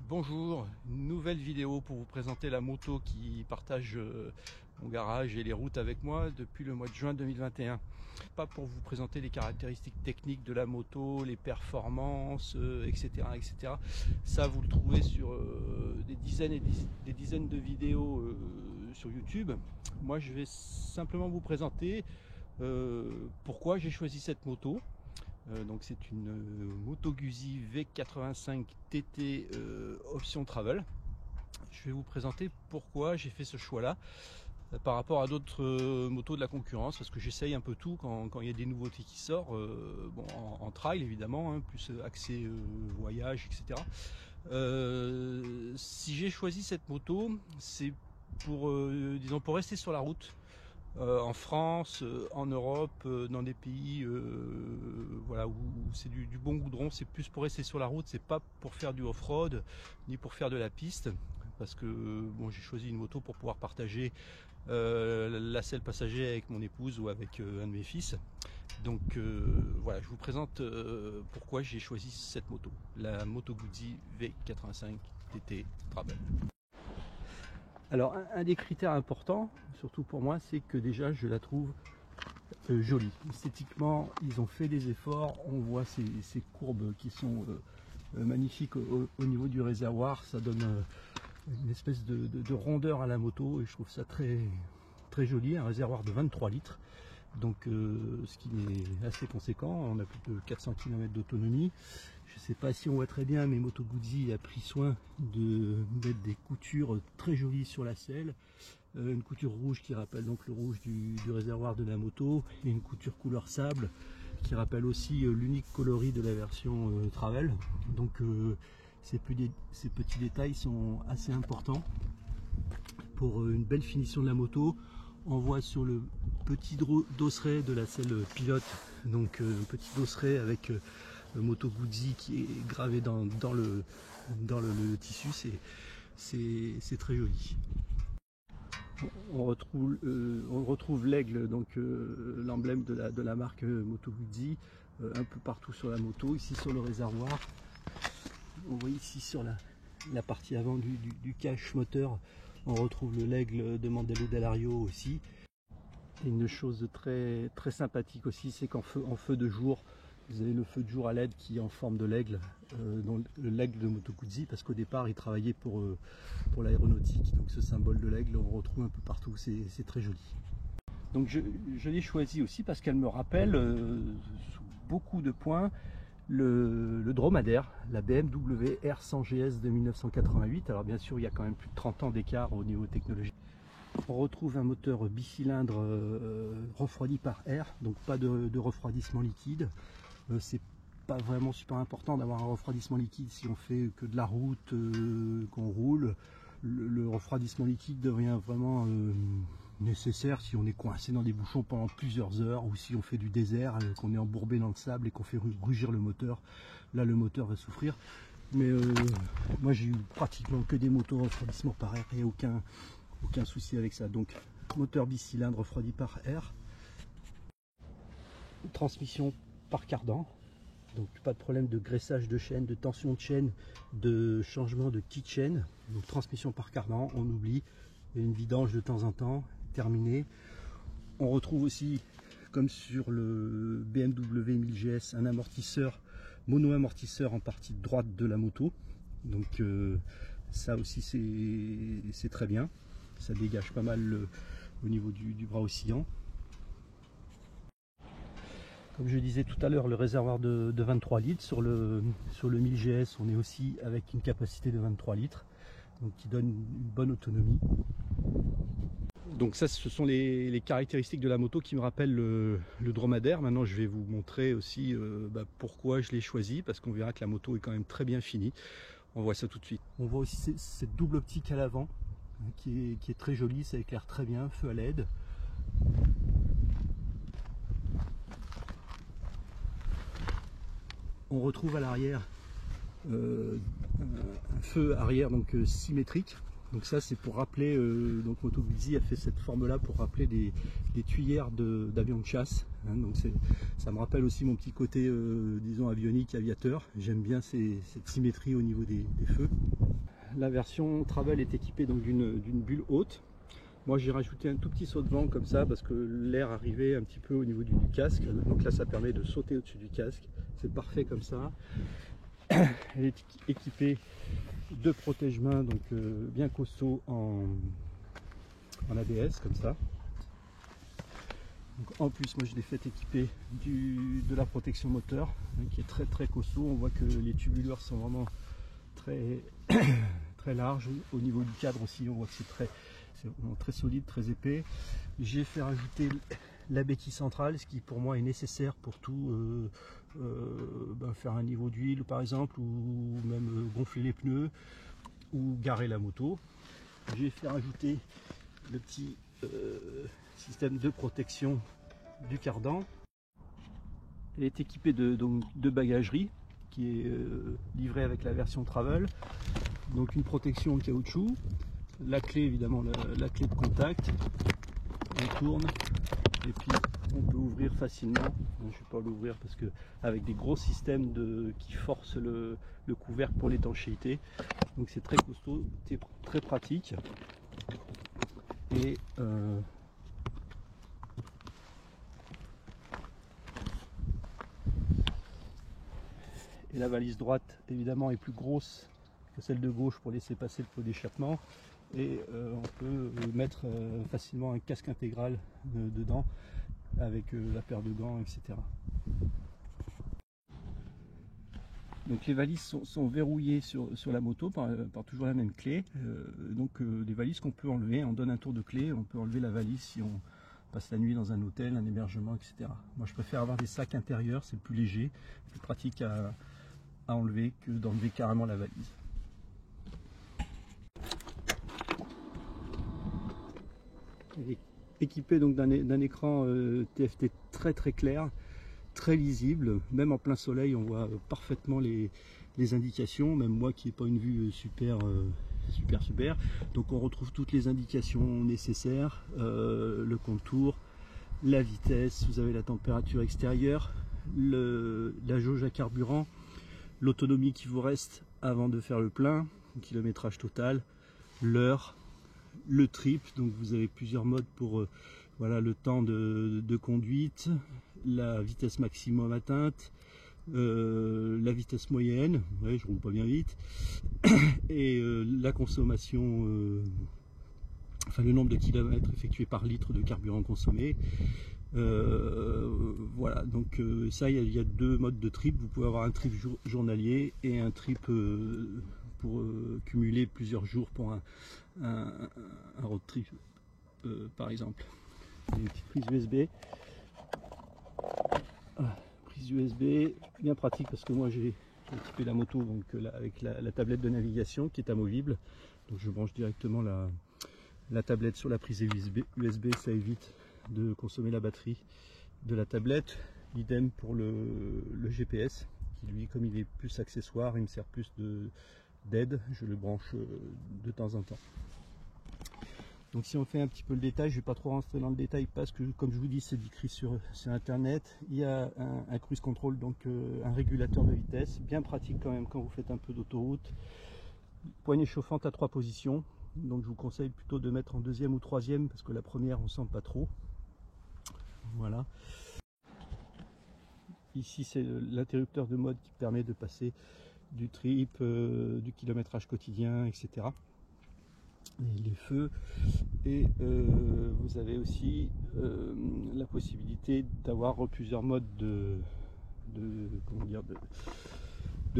Bonjour, nouvelle vidéo pour vous présenter la moto qui partage mon garage et les routes avec moi depuis le mois de juin 2021. Pas pour vous présenter les caractéristiques techniques de la moto, les performances, etc., etc. Ça vous le trouvez sur des dizaines et des dizaines de vidéos sur YouTube. Moi je vais simplement vous présenter pourquoi j'ai choisi cette moto. Donc c'est une Moto Guzzi V85 TT option travel. Je vais vous présenter pourquoi j'ai fait ce choix là par rapport à d'autres motos de la concurrence, parce que j'essaye un peu tout quand il y a des nouveautés qui sortent, bon, en trail évidemment, hein, plus accès voyage, etc. Si j'ai choisi cette moto, c'est pour disons pour rester sur la route. En France, en Europe, dans des pays voilà, où c'est du bon goudron, c'est plus pour rester sur la route, c'est pas pour faire du off-road ni pour faire de la piste, parce que bon, j'ai choisi une moto pour pouvoir partager la selle passager avec mon épouse ou avec un de mes fils. Donc voilà, je vous présente pourquoi j'ai choisi cette moto, la Moto Guzzi V85 TT Travel. Alors un des critères importants, surtout pour moi, c'est que déjà je la trouve jolie. Esthétiquement, ils ont fait des efforts, on voit ces courbes qui sont magnifiques au niveau du réservoir, ça donne une espèce de rondeur à la moto et je trouve ça très joli, un réservoir de 23 litres. Donc ce qui est assez conséquent, on a plus de 400 km d'autonomie. Je ne sais pas si on voit très bien, mais Moto Guzzi a pris soin de mettre des coutures très jolies sur la selle. Une couture rouge qui rappelle donc le rouge du réservoir de la moto, et une couture couleur sable qui rappelle aussi l'unique coloris de la version Travel. Donc ces petits détails sont assez importants pour une belle finition de la moto. On voit sur le petit dosseret de la selle pilote, donc un petit dosseret avec Moto Guzzi qui est gravé dans le tissu, c'est très joli. On retrouve l'aigle, donc l'emblème de la marque Moto Guzzi, un peu partout sur la moto, ici sur le réservoir. On voit ici sur la partie avant du cache moteur, on retrouve l'aigle de Mandello Dalario aussi. Et une chose très sympathique aussi, c'est qu'en feu de jour, vous avez le feu de jour à LED qui est en forme de l'aigle, l'aigle de Moto Guzzi, parce qu'au départ il travaillait pour l'aéronautique, donc ce symbole de l'aigle on retrouve un peu partout, c'est très joli. Donc je l'ai choisi aussi parce qu'elle me rappelle sous beaucoup de points le dromadaire, la BMW R100 GS de 1988. Alors bien sûr il y a quand même plus de 30 ans d'écart au niveau technologique. On retrouve un moteur bicylindre refroidi par air, donc pas de refroidissement liquide. C'est pas vraiment super important d'avoir un refroidissement liquide si on fait que de la route, qu'on roule. Le refroidissement liquide devient vraiment nécessaire si on est coincé dans des bouchons pendant plusieurs heures, ou si on fait du désert, qu'on est embourbé dans le sable et qu'on fait rugir le moteur. Là le moteur va souffrir. Mais moi j'ai eu pratiquement que des motos refroidissement par air et aucun souci avec ça. Donc moteur bicylindre refroidi par air, transmission par cardan, donc pas de problème de graissage de chaîne, de tension de chaîne, de changement de kit chaîne. Donc transmission par cardan, on oublie, une vidange de temps en temps, terminé. On retrouve aussi, comme sur le BMW 1000 GS, un amortisseur, mono amortisseur en partie droite de la moto. Donc ça aussi c'est très bien, ça dégage pas mal au niveau du bras oscillant. Comme je disais tout à l'heure, le réservoir de 23 litres. Sur le 1000 GS, on est aussi avec une capacité de 23 litres, donc qui donne une bonne autonomie. Donc ça, ce sont les caractéristiques de la moto qui me rappellent le dromadaire. Maintenant, je vais vous montrer aussi pourquoi je l'ai choisi, parce qu'on verra que la moto est quand même très bien finie. On voit ça tout de suite. On voit aussi cette double optique à l'avant qui est très jolie, ça éclaire très bien, feu à LED. On retrouve à l'arrière un feu arrière donc symétrique, Donc ça c'est pour rappeler, donc Moto Guzzi a fait cette forme là pour rappeler des tuyères d'avions de chasse, hein. Donc ça me rappelle aussi mon petit côté disons avionique, aviateur. J'aime bien cette symétrie au niveau des feux. La version Travel est équipée donc d'une bulle haute. Moi j'ai rajouté un tout petit saut de vent comme ça parce que l'air arrivait un petit peu au niveau du casque. Donc là ça permet de sauter au-dessus du casque. C'est parfait comme ça. Elle est équipée de protège-mains donc bien costaud en ABS comme ça. Donc, en plus moi je l'ai fait équiper de la protection moteur hein, qui est très costaud. On voit que les tubulures sont vraiment très larges. Au niveau du cadre aussi on voit que c'est très solide, très épais. J'ai fait rajouter la béquille centrale, ce qui pour moi est nécessaire pour tout, faire un niveau d'huile par exemple, ou même gonfler les pneus, ou garer la moto. J'ai fait rajouter le petit système de protection du cardan. Elle est équipée de bagagerie qui est livrée avec la version Travel. Donc une protection en caoutchouc, la clé évidemment, la clé de contact, on tourne et puis on peut ouvrir facilement. Je ne vais pas l'ouvrir parce que avec des gros systèmes qui forcent le couvercle pour l'étanchéité. Donc c'est très costaud, très pratique. Et la valise droite évidemment est plus grosse que celle de gauche pour laisser passer le pot d'échappement. Et on peut mettre facilement un casque intégral dedans avec la paire de gants, etc. Donc les valises sont verrouillées sur la moto par toujours la même clé. Des valises qu'on peut enlever, on donne un tour de clé, on peut enlever la valise si on passe la nuit dans un hôtel, un hébergement, etc. Moi je préfère avoir des sacs intérieurs, c'est plus léger, plus pratique à enlever que d'enlever carrément la valise. Elle est équipée donc d'un écran TFT très clair, très lisible. Même en plein soleil, on voit parfaitement les indications. Même moi qui n'ai pas une vue super. Donc on retrouve toutes les indications nécessaires, le contour, la vitesse. Vous avez la température extérieure, la jauge à carburant, l'autonomie qui vous reste avant de faire le plein, le kilométrage total, l'heure. Le trip, donc vous avez plusieurs modes pour le temps de conduite, la vitesse maximum atteinte, la vitesse moyenne, ouais, je roule pas bien vite, et la consommation, le nombre de kilomètres effectués par litre de carburant consommé. Voilà, donc ça il y a deux modes de trip. Vous pouvez avoir un trip journalier et un trip pour cumuler plusieurs jours pour un road trip par exemple. Une petite prise USB. Prise USB bien pratique parce que moi j'ai équipé la moto donc, avec la tablette de navigation qui est amovible. Donc je branche directement la tablette sur la prise USB, ça évite de consommer la batterie de la tablette. Idem pour le GPS qui lui, comme il est plus accessoire, il me sert plus d'aide, je le branche de temps en temps. Donc si on fait un petit peu le détail, je ne vais pas trop rentrer dans le détail parce que comme je vous dis c'est décrit sur internet. Il y a un cruise control, donc un régulateur de vitesse, bien pratique quand même quand vous faites un peu d'autoroute. Poignée chauffante à 3 positions, donc je vous conseille plutôt de mettre en deuxième ou troisième parce que la première on sent pas trop. Voilà. Ici c'est l'interrupteur de mode qui permet de passer du trip, du kilométrage quotidien, etc. Et les feux, et vous avez aussi la possibilité d'avoir plusieurs modes de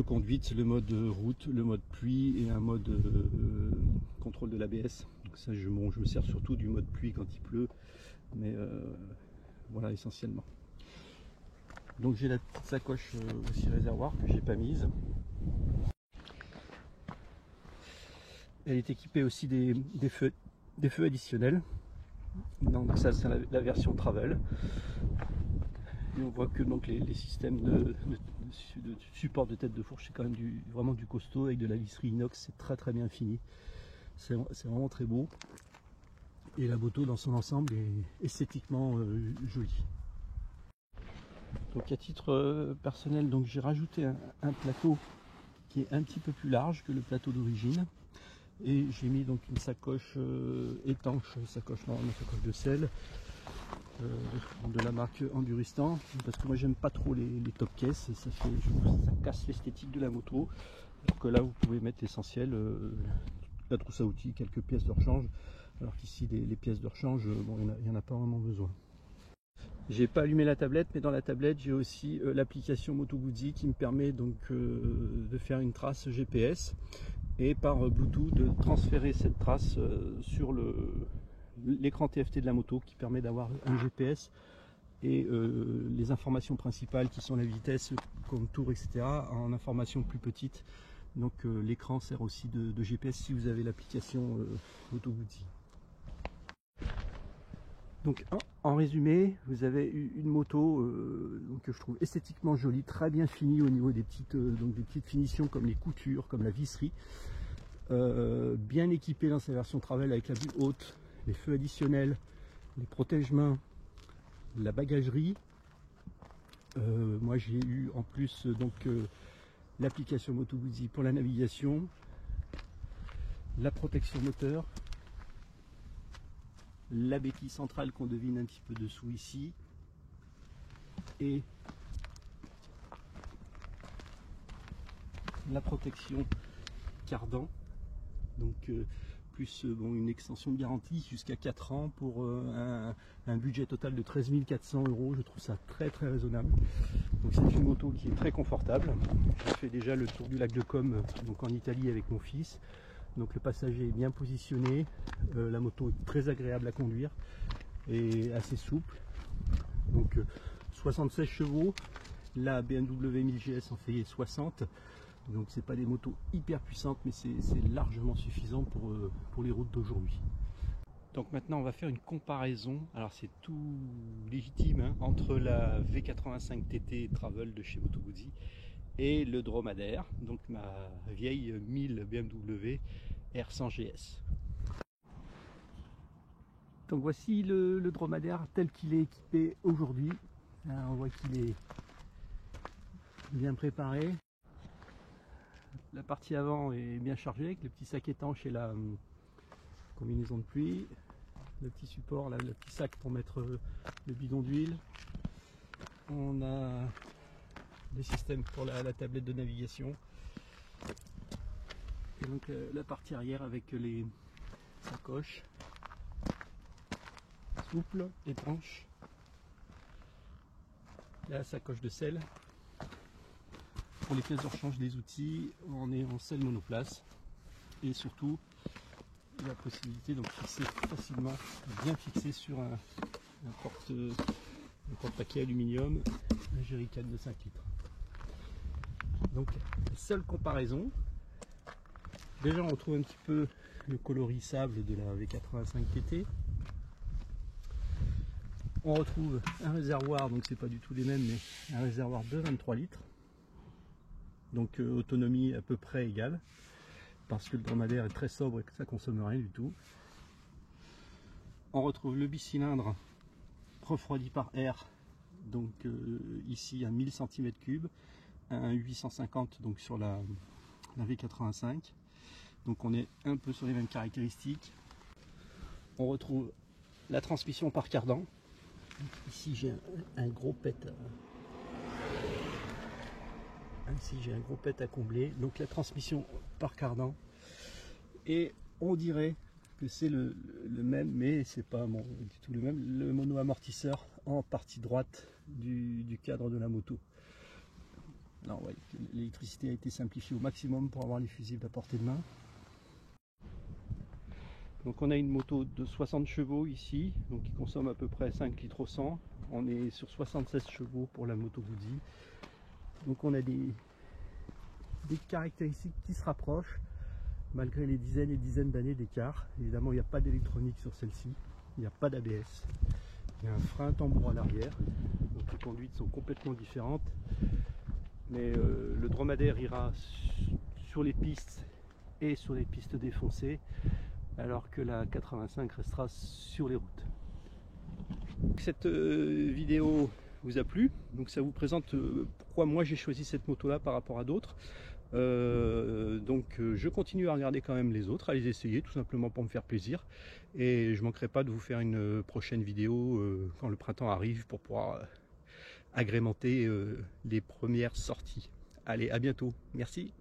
conduite, le mode route, le mode pluie et un mode contrôle de l'ABS. Donc ça je me sers surtout du mode pluie quand il pleut, mais voilà essentiellement. Donc j'ai la petite sacoche aussi réservoir que j'ai pas mise. Elle est équipée aussi des feux additionnels. Donc ça c'est la version Travel. Et on voit que donc les systèmes de support de tête de fourche, c'est quand même vraiment du costaud avec de la visserie inox, c'est très bien fini. C'est vraiment très beau. Et la moto dans son ensemble est esthétiquement jolie. Donc à titre personnel, donc j'ai rajouté un plateau qui est un petit peu plus large que le plateau d'origine. Et j'ai mis donc une sacoche étanche, sacoche de selle de la marque Enduristan, parce que moi j'aime pas trop les top cases, ça casse l'esthétique de la moto. Alors que là vous pouvez mettre l'essentiel, la trousse à outils, quelques pièces de rechange, alors qu'ici les pièces de rechange, bon, il n'y en a pas vraiment besoin. J'ai pas allumé la tablette, mais dans la tablette j'ai aussi l'application Moto Guzzi qui me permet donc de faire une trace GPS et par Bluetooth de transférer cette trace sur l'écran TFT de la moto, qui permet d'avoir un GPS et les informations principales qui sont la vitesse, contour, etc. en informations plus petites. Donc l'écran sert aussi de GPS si vous avez l'application Moto Guzzi. Donc en résumé, vous avez une moto que je trouve esthétiquement jolie, très bien finie au niveau des petites finitions comme les coutures, comme la visserie, bien équipée dans sa version travel avec la vue haute, les feux additionnels, les protège-mains, la bagagerie. Moi j'ai eu en plus l'application Moto Guzzi pour la navigation, la protection moteur, la béquille centrale qu'on devine un petit peu dessous ici, et la protection cardan, donc plus une extension de garantie jusqu'à 4 ans pour un budget total de 13 400 €. Je trouve ça très raisonnable. Donc c'est une moto qui est très confortable. J'ai fait déjà le tour du lac de Comme, donc en Italie, avec mon fils. Donc le passager est bien positionné, la moto est très agréable à conduire et assez souple. Donc 76 chevaux, la BMW 1000 GS en fait 60. Donc c'est pas des motos hyper puissantes, mais c'est largement suffisant pour les routes d'aujourd'hui. Donc maintenant on va faire une comparaison, alors c'est tout légitime, hein, entre la V85 TT Travel de chez Moto Guzzi et le dromadaire, donc ma vieille 1000 BMW R100 GS. Donc voici le dromadaire tel qu'il est équipé aujourd'hui. On voit qu'il est bien préparé. La partie avant est bien chargée avec le petit sac étanche et la combinaison de pluie. Le petit support, là, le petit sac pour mettre le bidon d'huile. On a des systèmes pour la tablette de navigation. Et donc la partie arrière avec les sacoches souples, étanches. La sacoche de selle. Pour les pièces de rechange des outils, on est en selle monoplace. Et surtout, la possibilité de fixer facilement, bien fixé sur un porte-paquet aluminium, un jerrycan de 5 litres. Donc, seule comparaison. Déjà, on retrouve un petit peu le coloris sable de la V85 TT. On retrouve un réservoir, donc c'est pas du tout les mêmes, mais un réservoir de 23 litres. Donc autonomie à peu près égale, parce que le dromadaire est très sobre et que ça consomme rien du tout. On retrouve le bicylindre refroidi par air, donc ici à 1000 cm3, un 850 donc sur la V85. Donc on est un peu sur les mêmes caractéristiques. On retrouve la transmission par cardan. Ici j'ai un gros pet. Ici j'ai un gros pet à combler, donc la transmission par cardan, et on dirait que c'est le même, mais c'est pas du tout le même, le mono amortisseur en partie droite du cadre de la moto. Alors ouais, l'électricité a été simplifiée au maximum pour avoir les fusibles à portée de main. Donc on a une moto de 60 chevaux ici, donc qui consomme à peu près 5 litres au 100. On est sur 76 chevaux pour la Moto Guzzi. Donc on a des caractéristiques qui se rapprochent malgré les dizaines et dizaines d'années d'écart. Évidemment, il n'y a pas d'électronique sur celle-ci, il n'y a pas d'ABS, il y a un frein tambour à l'arrière, donc les conduites sont complètement différentes. Mais le dromadaire ira sur les pistes et sur les pistes défoncées, alors que la 85 restera sur les routes. Cette vidéo vous a plu, donc ça vous présente pourquoi moi j'ai choisi cette moto là par rapport à d'autres. Je continue à regarder quand même les autres, à les essayer tout simplement pour me faire plaisir, et je manquerai pas de vous faire une prochaine vidéo quand le printemps arrive pour pouvoir agrémenter les premières sorties. Allez, à bientôt, merci.